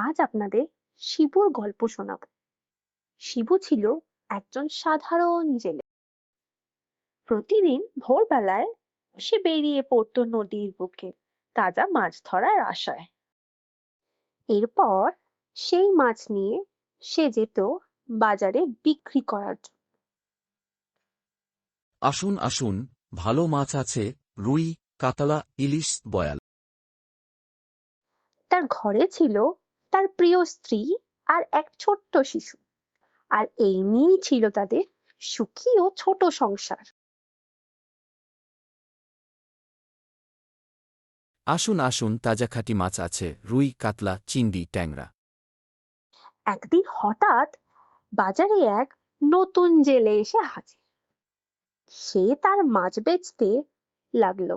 আজ আপনাদের শিবুর গল্প শোনাবো। শিবু ছিল একজন সাধারণ জেলে। প্রতিদিন ভোরবেলায় সে বেরিয়ে পড়তো নদীর বুকে তাজা মাছ ধরার আশায়। এরপর সেই মাছ নিয়ে সে যেত বাজারে বিক্রি করার জন্য। আসুন আসুন, ভালো মাছ আছে, রুই, কাতলা, ইলিশ, বয়াল। তার ঘরে ছিল তার প্রিয় স্ত্রী আর এক ছোট্ট শিশু, আর এই নিয়েই ছিল তাদের সুখী ও ছোট সংসার। আসুন আসুন, তাজা খাঁটি মাছ আছে, রুই, কাতলা, চিংড়ি, ট্যাংরা। একদিন হঠাৎ বাজারে এক নতুন জেলে এসে হাজির। সে তার মাছ বেচতে লাগলো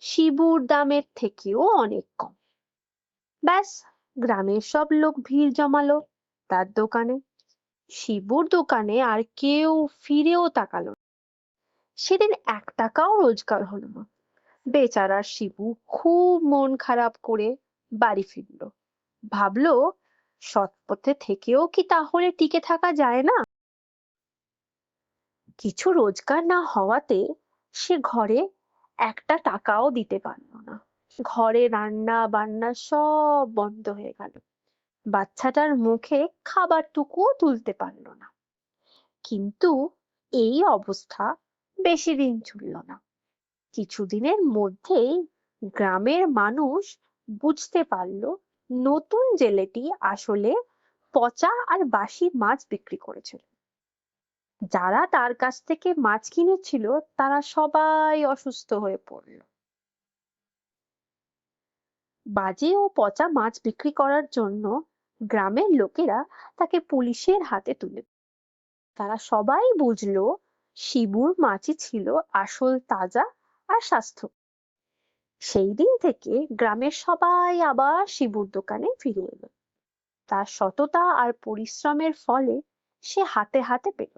শিবুর দামের থেকেও অনেক কম। ব্যাস, গ্রামের সব লোক ভিড় জমালো তার দোকানে। শিবুর দোকানে আর কেউ ফিরেও তাকালো না। সেদিন 1 টাকাও রোজগার হলো না। বেচারা শিবু খুব মন খারাপ করে বাড়ি ফিরলো। ভাবলো, সৎ পথে থেকেও কি তাহলে টিকে থাকা যায় না? কিছু রোজগার না হওয়াতে সে ঘরে 1 টাকাও দিতে পারলো না। ঘরে রান্না বান্না সব বন্ধ হয়ে গেল। বাচ্চাটার মুখে খাবারটুকুও তুলতে পারলো না। কিন্তু এই অবস্থা বেশি দিন চলল না। কিছুদিনের মধ্যেই গ্রামের মানুষ বুঝতে পারলো নতুন জেলেটি আসলে পচা আর বাসি মাছ বিক্রি করেছিল। যারা তার কাছ থেকে মাছ কিনেছিল তারা সবাই অসুস্থ হয়ে পড়ল। বাজে ও পচা মাছ বিক্রি করার জন্য গ্রামের লোকেরা তাকে পুলিশের হাতে তুলে দিল। তারা সবাই বুঝলো শিবুর মাছই ছিল আসল তাজা আর স্বাস্থ্য। সেই দিন থেকে গ্রামের সবাই আবার শিবুর দোকানে ফিরে এলো। তার সততা আর পরিশ্রমের ফলে সে হাতে হাতে পেল।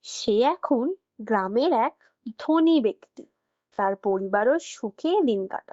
সে এখন গ্রামের এক ধনী ব্যক্তি। তার পরিবারও সুখে দিন কাটাচ্ছে।